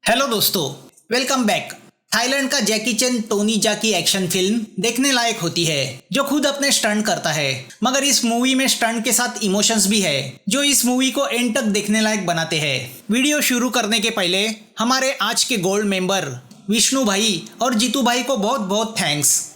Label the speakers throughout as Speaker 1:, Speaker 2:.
Speaker 1: Hello दोस्तों, welcome back. Thailand का जैकी चैन Tony जा की एक्शन फिल्म देखने लायक होती है, जो खुद अपने स्टंट करता है। मगर इस मूवी में स्टंट के साथ इमोशंस भी है, जो इस मूवी को एंड तक देखने लायक बनाते हैं। वीडियो शुरू करने के पहले हमारे आज के गोल्ड मेंबर विष्णु भाई और जीतू भाई को बहुत बहुत थैंक्स।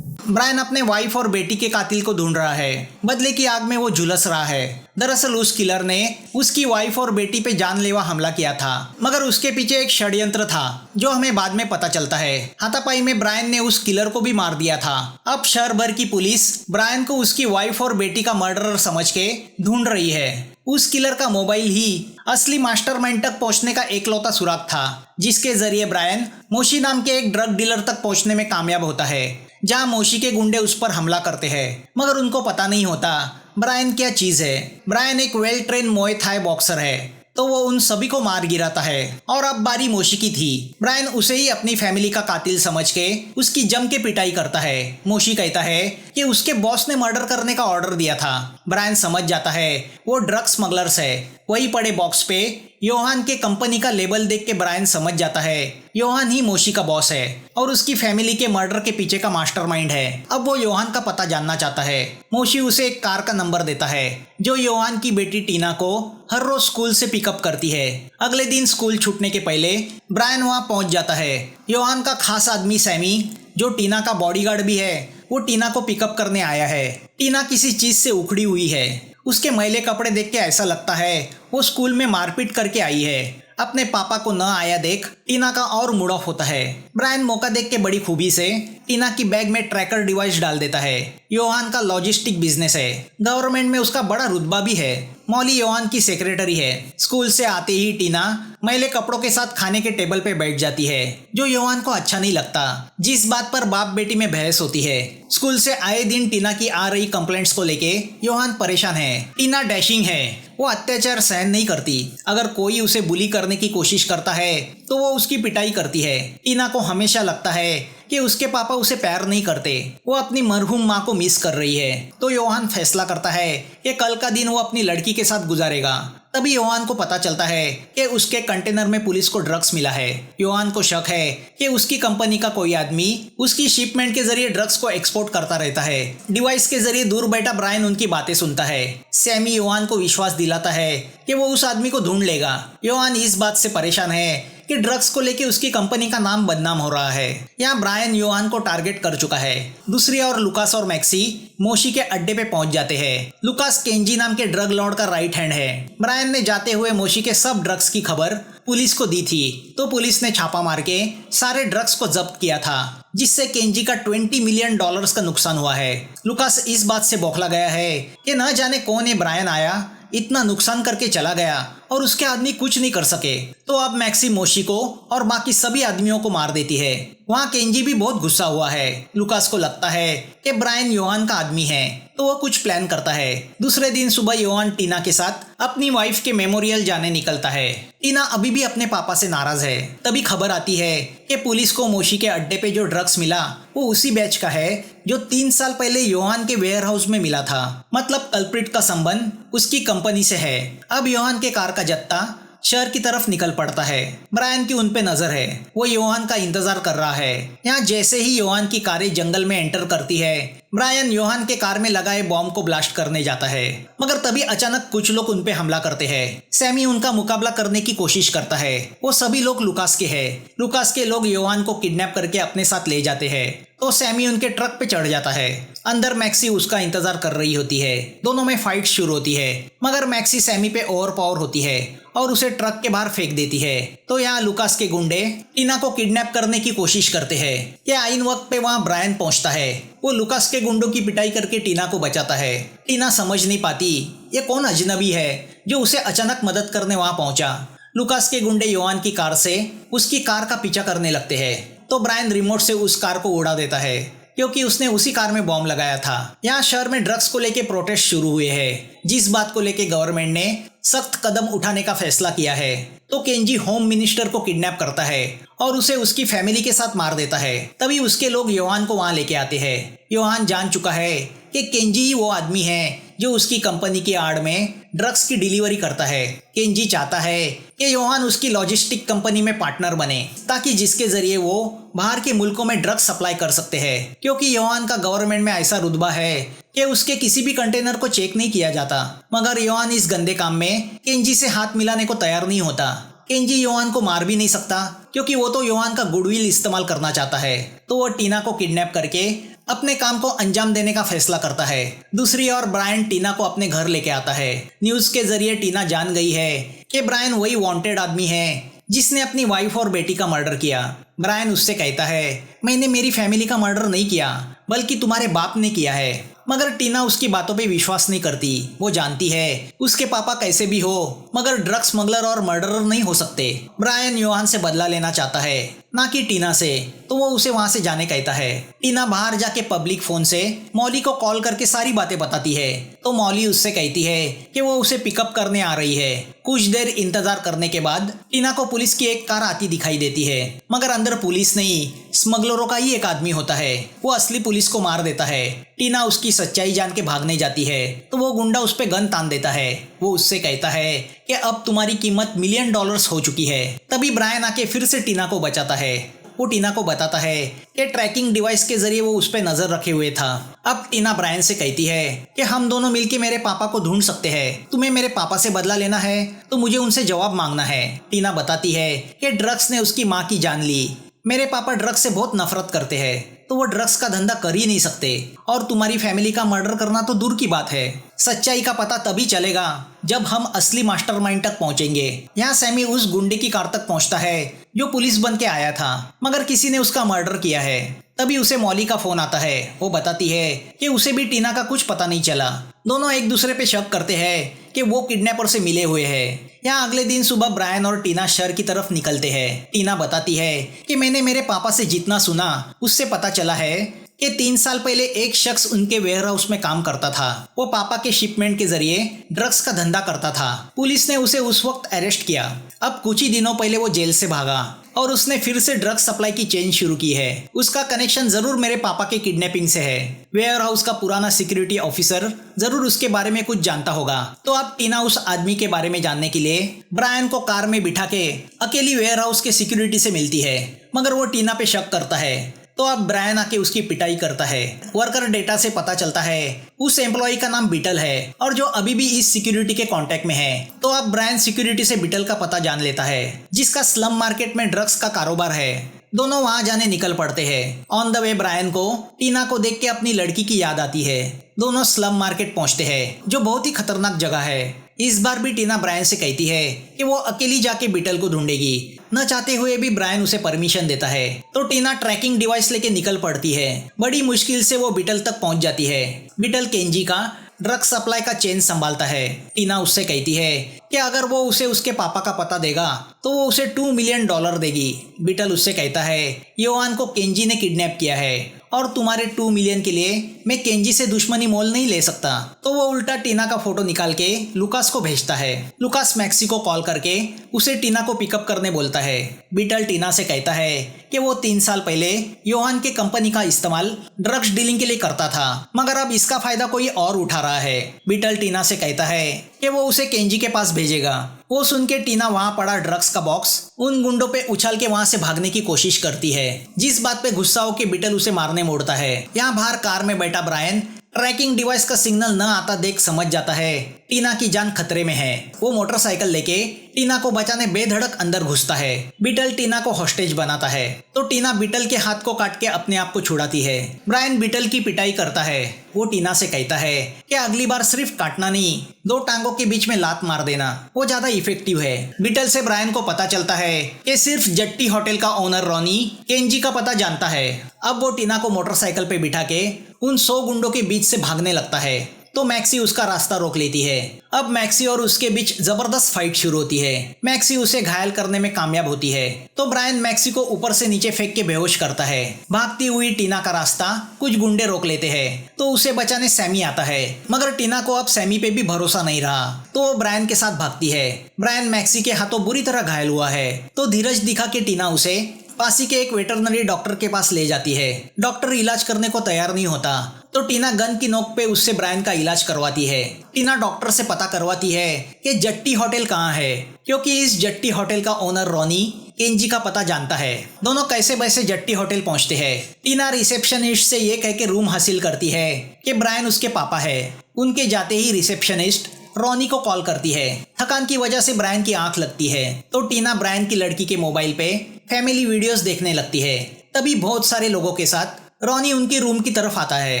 Speaker 1: ब्रायन अपने वाइफ और बेटी के कातिल को ढूंढ रहा है। बदले की आग में वो झुलस रहा है। दरअसल उस किलर ने उसकी वाइफ और बेटी पे जानलेवा हमला किया था, मगर उसके पीछे एक षड्यंत्र था, जो हमें बाद में पता चलता है। हाथापाई में ब्रायन ने उस किलर को भी मार दिया था। अब शहर भर की पुलिस ब्रायन को उसकी वाइफ और बेटी का मर्डरर समझ के ढूंढ रही है। उस किलर का मोबाइल ही असली मास्टरमाइंड तक पहुंचने का एकलौता सुराग था, जिसके जरिए ब्रायन मोशी नाम के एक ड्रग डीलर तक पहुंचने में कामयाब होता है, जहां मोशी के गुंडे उस पर हमला करते हैं। मगर उनको पता नहीं होता ब्रायन क्या चीज है। ब्रायन एक वेल ट्रेन मोए थाई बॉक्सर है, तो वो उन सभी को मार गिराता है। और अब बारी मोशी की थी। ब्रायन उसे ही अपनी फैमिली का कातिल समझ के उसकी जम के पिटाई करता है। मोशी कहता है कि उसके बॉस ने मर्डर करने का ऑर्डर दिया था। ब्रायन समझ जाता है वो ड्रग स्मगलर्स है। वही पड़े बॉक्स पे योहान के कंपनी का लेबल देख के ब्रायन समझ जाता है योहान ही मोशी का बॉस है और उसकी फैमिली के मर्डर के पीछे का मास्टरमाइंड है। अब वो योहान का पता जानना चाहता है। मोशी उसे एक कार का नंबर देता है, जो योहान की बेटी टीना को हर रोज स्कूल से पिकअप करती है। अगले दिन स्कूल छूटने के पहले ब्रायन वहां पहुंच जाता है। योहान का खास आदमी सैमी, जो टीना का बॉडीगार्ड भी है, वो टीना को पिकअप करने आया है। टीना किसी चीज से उखड़ी हुई है। उसके मैले कपड़े देख के ऐसा लगता है वो स्कूल में मारपीट करके आई है। अपने पापा को न आया देख टीना का और मूड ऑफ होता है। ब्रायन मौका देख के बड़ी खूबी से टीना की बैग में ट्रैकर डिवाइस डाल देता है। योहान का लॉजिस्टिक बिजनेस है। गवर्नमेंट में उसका बड़ा रुतबा भी है। मॉली योहान की सेक्रेटरी है। स्कूल से आते ही टीना मैले कपड़ों के साथ खाने के टेबल पे बैठ जाती है, जो योहान को अच्छा नहीं लगता, जिस बात पर बाप बेटी में बहस होती है। स्कूल से आए दिन टीना की आ रही कंप्लेंट्स को लेके योहान परेशान है। टीना डैशिंग है, वो अत्याचार सहन नहीं करती। अगर कोई उसे बुली करने की कोशिश करता है तो वो उसकी पिटाई करती है। टीना को हमेशा लगता है कि उसके पापा उसे प्यार नहीं करते, वो अपनी मरहूम माँ को मिस कर रही है। तो योहान फैसला करता है कि कल का दिन वो अपनी लड़की के साथ गुजारेगा। तभी योहान को पता चलता है कि उसके कंटेनर में पुलिस को ड्रग्स मिला है। योहान को शक है कि उसकी कंपनी का कोई आदमी उसकी शिपमेंट के जरिए ड्रग्स को एक्सपोर्ट करता रहता है। डिवाइस के जरिए दूर बैठा ब्रायन उनकी बातें सुनता है। सैमी योहान को विश्वास दिलाता है कि वो उस आदमी को ढूंढ लेगा। योहान इस बात से परेशान है कि ड्रग्स को लेके उसकी कंपनी का नाम बदनाम हो रहा है। यहाँ ब्रायन योहान को टारगेट कर चुका है। दूसरी ओर लुकास और मैक्सी मोशी के अड्डे पे पहुंच जाते हैं। लुकास केंजी नाम के ड्रग लॉर्ड का राइट हैंड है। ब्रायन ने जाते हुए मोशी के सब ड्रग्स की खबर पुलिस को दी थी, तो पुलिस ने छापा मार के सारे ड्रग्स को जब्त किया था, जिससे केंजी का $20 मिलियन का नुकसान हुआ है। लुकास इस बात से बौखला गया है कि न जाने कौन है ब्रायन आया, इतना नुकसान करके चला गया और उसके आदमी कुछ नहीं कर सके। तो अब मैक्सी मोशी को और बाकी सभी आदमियों को मार देती है। वहाँ केंजी भी बहुत गुस्सा हुआ है। लुकास को लगता है कि ब्रायन योहान का आदमी है, तो वह कुछ प्लान करता है। दूसरे दिन सुबह योहान टीना के साथ अपनी वाइफ के मेमोरियल जाने निकलता है। टीना अभी भी अपने पापा से नाराज है। तभी खबर आती है कि पुलिस को मोशी के अड्डे पे जो ड्रग्स मिला वो उसी बैच का है जो 3 साल पहले योहान के वेयर हाउस में मिला था। मतलब कल्प्रिट का संबंध उसकी कंपनी से है। अब योहान के कार का जत्था शहर की तरफ निकल पड़ता है। ब्रायन की उन पे नजर है। वो योहान का इंतजार कर रहा है। यहाँ जैसे ही योहान की कारें जंगल में एंटर करती है, ब्रायन योहान के कार में लगाए बॉम्ब को ब्लास्ट करने जाता है। मगर तभी अचानक कुछ लोग उन पे हमला करते हैं। सैमी उनका मुकाबला करने की कोशिश करता है। वो सभी लोग लुकास के हैं। लुकास के लोग योहान को किडनैप करके अपने साथ ले जाते हैं, तो सैमी उनके ट्रक पे चढ़ जाता है। अंदर मैक्सी उसका इंतजार कर रही होती है। दोनों में फाइट शुरू होती है, मगर मैक्सी सैमी पे ओवर पावर होती है और उसे ट्रक के बाहर फेंक देती है। तो यहाँ लुकास के गुंडे टीना को किडनैप करने की कोशिश करते हैं। कि आइन वक्त पे वहाँ ब्रायन पहुंचता है। वो लुकास के गुंडों की पिटाई करके टीना को बचाता है। टीना समझ नहीं पाती ये कौन अजनबी है जो उसे अचानक मदद करने वहाँ पहुंचा। लुकास के गुंडे योहान की कार से उसकी कार का पीछा करने लगते हैं, तो ब्रायन रिमोट से उस कार को उड़ा देता है, क्योंकि उसने उसी कार में बॉम्ब लगाया था। यहाँ शहर में ड्रग्स को लेके प्रोटेस्ट शुरू हुए हैं, जिस बात को लेके गवर्नमेंट ने सख्त कदम उठाने का फैसला किया है। तो केंजी होम मिनिस्टर को किडनैप करता है और उसे उसकी फैमिली के साथ मार देता है। तभी उसके लोग योहान को वहां लेके आते हैं। योहान जान चुका है कि केंजी ही वो आदमी है जो उसकी कंपनी की आड़ में ड्रग्स की डिलीवरी करता है। केंजी चाहता है कि योहान उसकी लॉजिस्टिक कंपनी में पार्टनर बने ताकि जिसके जरिए वो बाहर के मुल्कों में ड्रग्स सप्लाई कर सकते हैं, क्योंकि योहान का गवर्नमेंट में ऐसा रुतबा है कि उसके किसी भी कंटेनर को चेक नहीं किया जाता। मगर योहान इस गंदे काम में केंजी से हाथ मिलाने को तैयार नहीं होता। केंजी योहान को मार भी नहीं सकता क्योंकि वो तो योहान का गुडविल इस्तेमाल करना चाहता है, तो वो टीना को किडनैप करके अपने काम को अंजाम देने का फैसला करता है। दूसरी ओर ब्रायन टीना को अपने घर लेके आता है। न्यूज के जरिए टीना जान गई है कि ब्रायन वही वांटेड आदमी है जिसने अपनी वाइफ और बेटी का मर्डर किया। ब्रायन उससे कहता है, मैंने मेरी फैमिली का मर्डर नहीं किया बल्कि तुम्हारे बाप ने किया है। मगर टीना उसकी बातों पे विश्वास नहीं करती। वो जानती है उसके पापा कैसे भी हो मगर ड्रग्स स्मगलर और मर्डरर नहीं हो सकते। ब्रायन योहान से बदला लेना चाहता है, ना कि टीना से, तो वो उसे वहां से जाने कहता है। टीना बाहर जाके पब्लिक फोन से मॉली को कॉल करके सारी बातें बताती है, तो मॉली उससे कहती है कि वो उसे पिकअप करने आ रही है। कुछ देर इंतजार करने के बाद टीना को पुलिस की एक कार आती दिखाई देती है, मगर अंदर पुलिस नहीं, स्मगलरों का ही एक आदमी होता है। वो असली पुलिस को मार देता है। टीना उसकी सच्चाई जान के भागने जाती है, तो वो गुंडा उस पे गन तान देता है। वो उससे कहता है कि अब तुम्हारी कीमत $1 मिलियन हो चुकी है। तभी ब्रायन आके फिर से टीना को बचाता है। वो टीना को बताता है कि ट्रैकिंग डिवाइस के जरिए वो उस पे नजर रखे हुए था। अब टीना ब्रायन से कहती है कि हम दोनों मिलके मेरे पापा को ढूंढ सकते हैं। तुम्हें मेरे पापा से बदला लेना है तो मुझे उनसे जवाब मांगना है। टीना बताती है कि ड्रग्स ने उसकी माँ की जान ली। मेरे पापा ड्रग्स से बहुत नफरत करते हैं, तो वो ड्रग्स का धंधा कर ही नहीं सकते, और तुम्हारी फैमिली का मर्डर करना तो दूर की बात है। सच्चाई का पता तभी चलेगा जब हम असली मास्टरमाइंड तक पहुंचेंगे। यहाँ सैमी उस गुंडे की कार तक पहुंचता है जो पुलिस बन के आया था, मगर किसी ने उसका मर्डर किया है। तभी उसे मॉली का फोन आता है। वो बताती है कि उसे भी टीना का कुछ पता नहीं चला। दोनों एक दूसरे पे शक करते हैं कि वो किडनैपर से मिले हुए हैं। यहाँ अगले दिन सुबह ब्रायन और टीना शहर की तरफ निकलते हैं। टीना बताती है कि मैंने मेरे पापा से जितना सुना उससे पता चला है कि 3 साल पहले एक शख्स उनके वेयरहाउस में काम करता था। वो पापा के शिपमेंट के जरिए ड्रग्स का धंधा करता था। पुलिस ने उसे उस वक्त अरेस्ट किया। अब कुछ ही दिनों पहले वो जेल से भागा और उसने फिर से ड्रग्स सप्लाई की चेन शुरू की है। उसका कनेक्शन जरूर मेरे पापा के किडनैपिंग से है। वेयरहाउस का पुराना सिक्योरिटी ऑफिसर जरूर उसके बारे में कुछ जानता होगा। तो अब टीना उस आदमी के बारे में जानने के लिए ब्रायन को कार में बिठा के अकेली वेयरहाउस के सिक्योरिटी से मिलती है, मगर वो टीना पे शक करता है। तो अब ब्रायन आके उसकी पिटाई करता है। वर्कर डेटा से पता चलता है उस एम्प्लॉय का नाम बीटल है और जो अभी भी इस सिक्योरिटी के कांटेक्ट में है। तो अब ब्रायन सिक्योरिटी से बीटल का पता जान लेता है, जिसका स्लम मार्केट में ड्रग्स का कारोबार है। दोनों वहां जाने निकल पड़ते हैं। ऑन द वे ब्रायन को टीना को देख के अपनी लड़की की याद आती है। दोनों स्लम मार्केट पहुंचते हैं, जो बहुत ही खतरनाक जगह है। इस बार भी टीना ब्रायन से कहती है कि वो अकेली जाके बीटल को ढूंढेगी। न चाहते हुए भी ब्रायन उसे परमिशन देता है, तो टीना ट्रैकिंग डिवाइस लेके निकल पड़ती है। बड़ी मुश्किल से वो बीटल तक पहुंच जाती है। बीटल केंजी का ड्रग्स सप्लाई का चेन संभालता है। टीना उससे कहती है कि अगर वो उसे उसके पापा का पता देगा तो वो उसे $2 मिलियन देगी। बीटल उससे कहता है योहान को केंजी ने किडनैप किया है और तुम्हारे 2 मिलियन के लिए मैं केंजी से दुश्मनी मोल नहीं ले सकता। तो वो उल्टा टीना का फोटो निकाल के लुकास को भेजता है। लुकास मैक्सी को कॉल करके उसे टीना को पिकअप करने बोलता है। बीटल टीना से कहता है कि वो 3 साल पहले योहान के कंपनी का इस्तेमाल ड्रग्स डीलिंग के लिए करता था, मगर अब इसका फायदा कोई और उठा रहा है। बीटल टीना से कहता है कि वो उसे केंजी के पास भेजेगा। वो सुन के टीना वहां पड़ा ड्रग्स का बॉक्स उन गुंडों पे उछाल के वहां से भागने की कोशिश करती है, जिस बात पे गुस्सा होकर बीटल उसे मारने मोड़ता है। यहाँ बाहर कार में बैठा ब्रायन ट्रैकिंग डिवाइस का सिग्नल न आता देख समझ जाता है टीना की जान खतरे में है। वो मोटरसाइकिल लेके टीना को बचाने बेधड़क अंदर घुसता है। बीटल टीना को हॉस्टेज बनाता है, तो टीना बीटल के हाथ को काट के अपने आप को छुड़ाती है। ब्रायन बीटल की पिटाई करता है। वो टीना से कहता है कि अगली बार सिर्फ काटना नहीं, 2 टांगों के बीच में लात मार देना, वो ज्यादा इफेक्टिव है। बीटल से ब्रायन को पता चलता है कि सिर्फ जट्टी होटल का ओनर रॉनी केंजी का पता जानता है। अब वो टीना को मोटरसाइकिल पे बिठा के उन 100 गुंडों के बीच से भागने लगता है, तो मैक्सी उसका रास्ता रोक लेती है। अब मैक्सी और उसके बीच जबरदस्त फाइट शुरू होती है। मैक्सी उसे घायल करने में कामयाब होती है, तो ब्रायन मैक्सी को ऊपर से नीचे फेंक के बेहोश करता है। भागती हुई टीना का रास्ता कुछ गुंडे रोक लेते हैं, तो उसे बचाने सैमी आता है, मगर टीना को अब सैमी पे भी भरोसा नहीं रहा, तो वो ब्रायन के साथ भागती है। ब्रायन मैक्सी के हाथों बुरी तरह घायल हुआ है, तो धीरज दिखा के टीना उसे पासी के एक वेटरनरी डॉक्टर के पास ले जाती है। डॉक्टर इलाज करने को तैयार नहीं होता, तो टीना गन की नोक पे उससे ब्रायन का इलाज करवाती है। टीना डॉक्टर से पता करवाती है कि जट्टी होटल कहाँ है, क्योंकि इस जट्टी होटल का ओनर रॉनी केंजी का पता जानता है। दोनों कैसे वैसे जट्टी होटल पहुंचते हैं। टीना रिसेप्शनिस्ट से ये कह के रूम हासिल करती है कि ब्रायन उसके पापा है। उनके जाते ही रिसेप्शनिस्ट रॉनी को कॉल करती है। थकान की वजह से ब्रायन की आंख लगती है, तो टीना ब्रायन की लड़की के मोबाइल पे फैमिली वीडियोस देखने लगती है। तभी बहुत सारे लोगों के साथ रॉनी उनके रूम की तरफ आता है,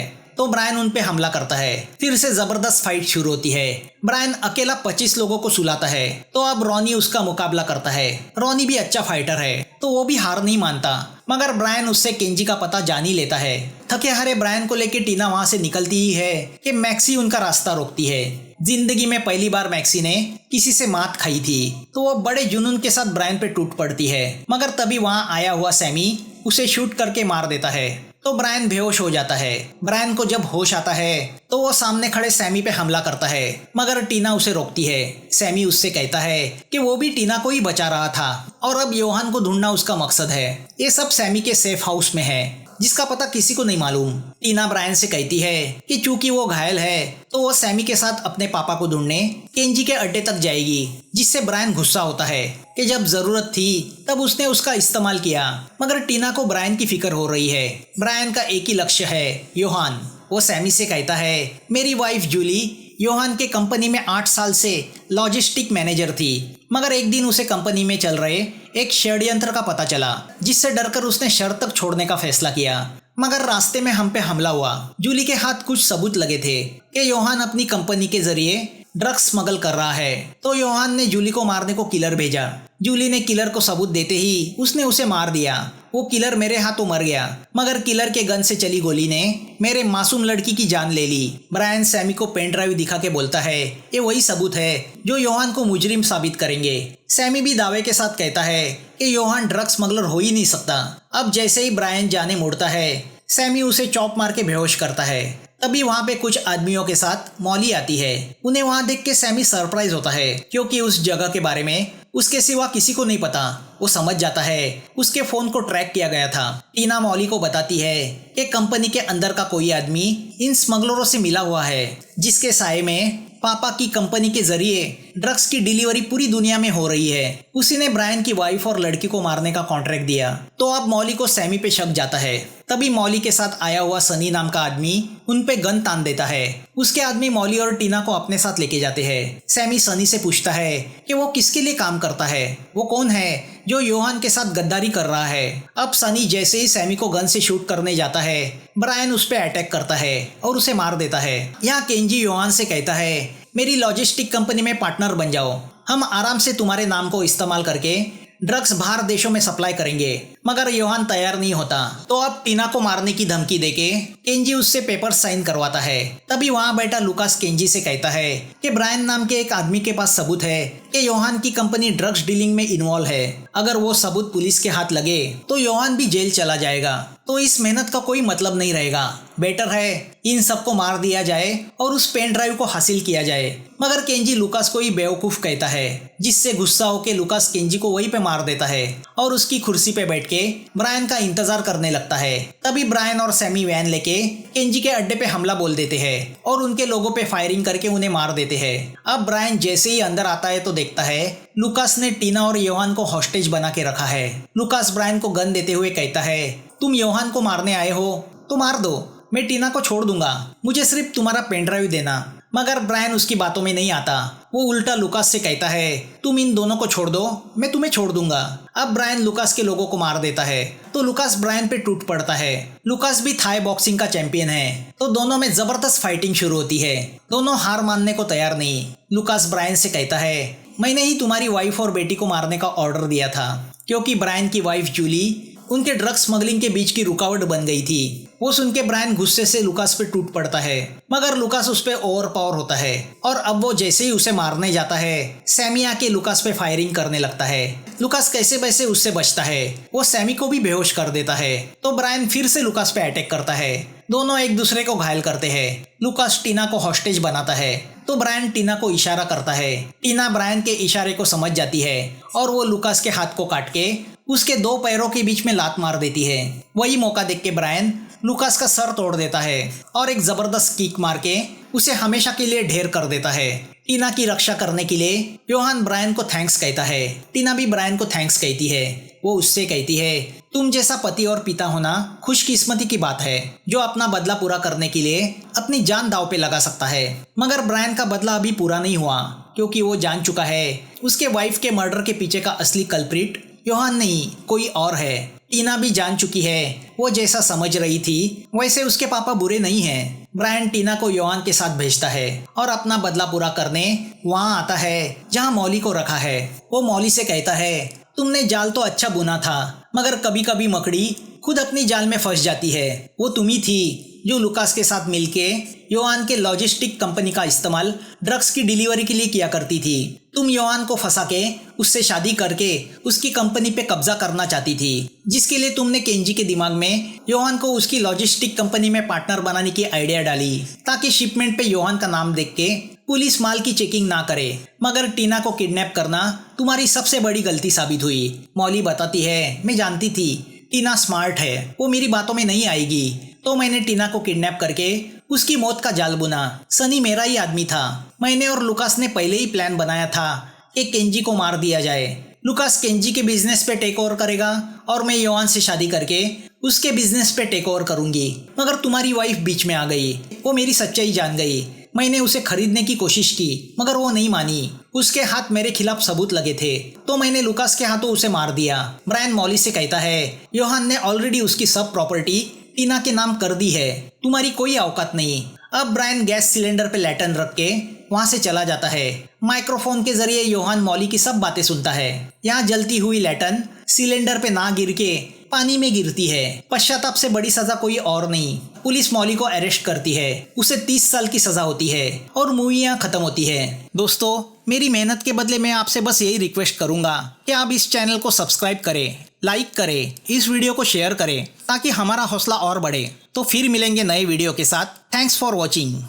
Speaker 1: तो ब्रायन उन पे हमला करता है। फिर से जबरदस्त फाइट शुरू होती है। ब्रायन अकेला 25 लोगों को सुलाता है, तो अब रॉनी उसका मुकाबला करता है। रॉनी भी अच्छा फाइटर है, तो वो भी हार नहीं मानता, मगर ब्रायन उससे केंजी का पता जान ही लेता है। थके हारे ब्रायन को लेकर टीना वहां से निकलती ही है कि मैक्सी उनका रास्ता रोकती है। जिंदगी में पहली बार मैक्सी ने किसी से मात खाई थी, तो वो बड़े जुनून के साथ ब्रायन पे टूट पड़ती है, मगर तभी वहां आया हुआ सैमी उसे शूट करके मार देता है, तो ब्रायन बेहोश हो जाता है। ब्रायन को जब होश आता है तो वो सामने खड़े सैमी पे हमला करता है, मगर टीना उसे रोकती है। सैमी उससे कहता है कि वो भी टीना को ही बचा रहा था और अब योहान को ढूंढना उसका मकसद है। ये सब सैमी के सेफ हाउस में है, जिसका पता किसी को नहीं मालूम। टीना ब्रायन से कहती है कि चूंकि वो घायल है, तो वो सैमी के साथ अपने पापा को ढूंढने केंजी के अड्डे तक जाएगी, जिससे ब्रायन गुस्सा होता है कि जब जरूरत थी तब उसने उसका इस्तेमाल किया। मगर टीना को ब्रायन की फिक्र हो रही है। ब्रायन का एक ही लक्ष्य है, योहान। वो सैमी से कहता है, मेरी वाइफ जूली योहान के कंपनी में 8 साल से लॉजिस्टिक मैनेजर थी, मगर एक दिन उसे कंपनी में चल रहे एक षड्यंत्र का पता चला, जिससे डरकर उसने शहर तक छोड़ने का फैसला किया। मगर रास्ते में हम पे हमला हुआ। जूली के हाथ कुछ सबूत लगे थे कि योहान अपनी कंपनी के जरिए ड्रग्स स्मगल कर रहा है, तो योहान ने जूली को मारने को किलर भेजा। जूली ने किलर को सबूत देते ही उसने उसे मार दिया। वो किलर मेरे हाथों मर गया, मगर किलर के गन से चली गोली ने मेरे मासूम लड़की की जान ले ली। ब्रायन सैमी को पेन ड्राइव दिखा के बोलता है, ये वही सबूत है जो योहान को मुजरिम साबित करेंगे। सैमी भी दावे के साथ कहता है कि योहान ड्रग स्मगलर हो ही नहीं सकता। अब जैसे ही ब्रायन जाने मुड़ता है, सैमी उसे चौप मार के बेहोश करता है। तभी वहाँ पे कुछ आदमियों के साथ मॉली आती है। उन्हें वहाँ देख के सैमी सरप्राइज होता है, क्योंकि उस जगह के बारे में उसके सिवा किसी को नहीं पता। वो समझ जाता है उसके फोन को ट्रैक किया गया था। टीना मॉली को बताती है कि कंपनी के अंदर का कोई आदमी इन स्मगलरों से मिला हुआ है, जिसके साये में पापा की कंपनी के जरिए ड्रग्स की डिलीवरी पूरी दुनिया में हो रही है। उसी ने ब्रायन की वाइफ और लड़की को मारने का कॉन्ट्रैक्ट दिया। तो अब मॉली को सैमी पे शक जाता है। तभी मॉली के साथ आया हुआ सनी नाम का आदमी उन पे गन तान देता है। उसके आदमी मॉली और टीना को अपने साथ लेके जाते हैं। सैमी सनी से पूछता है कि वो किसके लिए काम करता है, वो कौन है जो योहान के साथ गद्दारी कर रहा है। अब सनी जैसे ही सैमी को गन से शूट करने जाता है, ब्रायन उस पर अटैक करता है और उसे मार देता है। यहाँ केंजी योहान से कहता है, मेरी लॉजिस्टिक कंपनी में पार्टनर बन जाओ, हम आराम से तुम्हारे नाम को इस्तेमाल करके ड्रग्स बाहर देशों में सप्लाई करेंगे। मगर योहान तैयार नहीं होता, तो अब टीना को मारने की धमकी देके केंजी उससे पेपर साइन करवाता है। तभी वहां बैठा लुकास केंजी से कहता है कि ब्रायन नाम के एक आदमी के पास सबूत है कि योहान की कंपनी ड्रग्स डीलिंग में इन्वॉल्व है। अगर वो सबूत पुलिस के हाथ लगे तो योहान भी जेल चला जाएगा, तो इस मेहनत का कोई मतलब नहीं रहेगा। बेटर है इन सबको मार दिया जाए और उस पेन ड्राइव को हासिल किया जाए। मगर केंजी लुकास को ही बेवकूफ कहता है, जिससे गुस्सा होकर लुकास केंजी को वहीं पे मार देता है और उसकी कुर्सी पे बैठ के ब्रायन का इंतजार करने लगता है। तभी ब्रायन और सैमी वैन लेके केंजी के अड्डे पे हमला बोल देते हैं और उनके लोगों पे फायरिंग करके उन्हें मार देते हैं। अब ब्रायन जैसे ही अंदर आता है तो देखता है लुकास ने टीना और योहान को हॉस्टेज बना के रखा है। लुकास ब्रायन को गन देते हुए कहता है, तुम योहान को मारने आए हो तो मार दो, मैं टीना को छोड़ दूंगा, मुझे सिर्फ तुम्हारा पेन ड्राइव देना। मगर ब्रायन उसकी बातों में नहीं आता। वो उल्टा लुकास से कहता है, तुम इन दोनों को छोड़ दो, मैं तुम्हें छोड़ दूंगा। अब ब्रायन लुकास के लोगों को मार देता है, तो लुकास ब्रायन पे टूट पड़ता है। लुकास भी थाई बॉक्सिंग का चैंपियन है, तो दोनों में जबरदस्त फाइटिंग शुरू होती है। दोनों हार मानने को तैयार नहीं। लुकास ब्रायन से कहता है, मैंने ही तुम्हारी वाइफ और बेटी को मारने का ऑर्डर दिया था, क्योंकि ब्रायन की वाइफ जूली उनके ड्रग स्मगलिंग के बीच की रुकावट बन गई थी। वो सुन के ब्रायन गुस्से से लुकास पे टूट पड़ता है, मगर लुकास उस पे ओवर पावर होता है और अब वो जैसे ही उसे मारने जाता है, सैमी आके लुकास पे फायरिंग करने लगता है। लुकास कैसे वैसे उससे बचता है, वो सैमी को भी बेहोश कर देता है। तो ब्रायन फिर से लुकास पे अटैक करता है। दोनों एक दूसरे को घायल करते हैं। लुकास टीना को हॉस्टेज बनाता है, तो ब्रायन टीना को इशारा करता है। टीना ब्रायन के इशारे को समझ जाती है और वो लुकास के हाथ को काट के उसके 2 पैरों के बीच में लात मार देती है। वही मौका देख के ब्रायन लुकास का सर तोड़ देता है और एक जबरदस्त किक मार के उसे हमेशा के लिए ढेर कर देता है। टीना की रक्षा करने के लिए योहान ब्रायन को थैंक्स कहता है। टीना भी ब्रायन को थैंक्स कहती है। वो उससे कहती है, तुम जैसा पति और पिता होना खुशकिस्मती की बात है, जो अपना बदला पूरा करने के लिए अपनी जान दांव पे लगा सकता है। मगर ब्रायन का बदला अभी पूरा नहीं हुआ, क्योंकि वो जान चुका है उसके वाइफ के मर्डर के पीछे का असली कल्प्रिट योहान नहीं कोई और है। टीना भी जान चुकी है, वो जैसा समझ रही थी वैसे उसके पापा बुरे नहीं हैं। ब्रायन टीना को योहान के साथ भेजता है और अपना बदला पूरा करने वहाँ आता है जहाँ मॉली को रखा है। वो मॉली से कहता है, तुमने जाल तो अच्छा बुना था, मगर कभी कभी मकड़ी खुद अपनी जाल में फंस जाती है। वो तुम ही थी जो लुकास के साथ मिलके योहान के लॉजिस्टिक कंपनी का इस्तेमाल ड्रग्स की डिलीवरी के लिए किया करती थी। तुम योहान को फंसा के उससे शादी करके उसकी कंपनी पे कब्जा करना चाहती थी, जिसके लिए तुमने केंजी के दिमाग में योहान को उसकी लॉजिस्टिक कंपनी में पार्टनर बनाने की आइडिया डाली, ताकि शिपमेंट पे योहान का नाम देख के पुलिस माल की चेकिंग ना करे। मगर टीना को किडनैप करना तुम्हारी सबसे बड़ी गलती साबित हुई। मॉली बताती है, मैं जानती थी टीना स्मार्ट है, वो मेरी बातों में नहीं आएगी, तो मैंने टीना को किडनैप करके उसकी मौत का जाल बुना। सनी मेरा ही आदमी था। मैंने और लुकास ने पहले ही प्लान बनाया था कि केंजी को मार दिया जाए। लुकास केंजी के बिजनेस पे टेक ओवर करेगा और मैं योहान से शादी करके उसके बिजनेस पे टेक ओवर करूंगी। मगर तुम्हारी वाइफ बीच में आ गई, वो मेरी सच्चाई जान गई। मैंने उसे खरीदने की कोशिश की, मगर वो नहीं मानी। उसके हाथ मेरे खिलाफ सबूत लगे थे, तो मैंने लुकास के हाथों उसे मार दिया। ब्रायन मॉली से कहता है, योहान ने ऑलरेडी उसकी सब प्रॉपर्टी टीना के नाम कर दी है, तुम्हारी कोई औकात नहीं। अब ब्रायन गैस सिलेंडर पे लैटन रख के वहाँ से चला जाता है। माइक्रोफोन के जरिए योहान मॉली की सब बातें सुनता है। यहाँ जलती हुई लैटन सिलेंडर पे ना गिर के पानी में गिरती है। पश्चाताप से बड़ी सजा कोई और नहीं। पुलिस मॉली को अरेस्ट करती है, उसे 30 साल की सजा होती है और मूवी यहाँ खत्म होती है। दोस्तों, मेरी मेहनत के बदले मैं आपसे बस यही रिक्वेस्ट करूंगा कि आप इस चैनल को सब्सक्राइब करें, लाइक करें, इस वीडियो को शेयर करें, ताकि हमारा हौसला और बढ़े। तो फिर मिलेंगे नए वीडियो के साथ। Thanks for watching.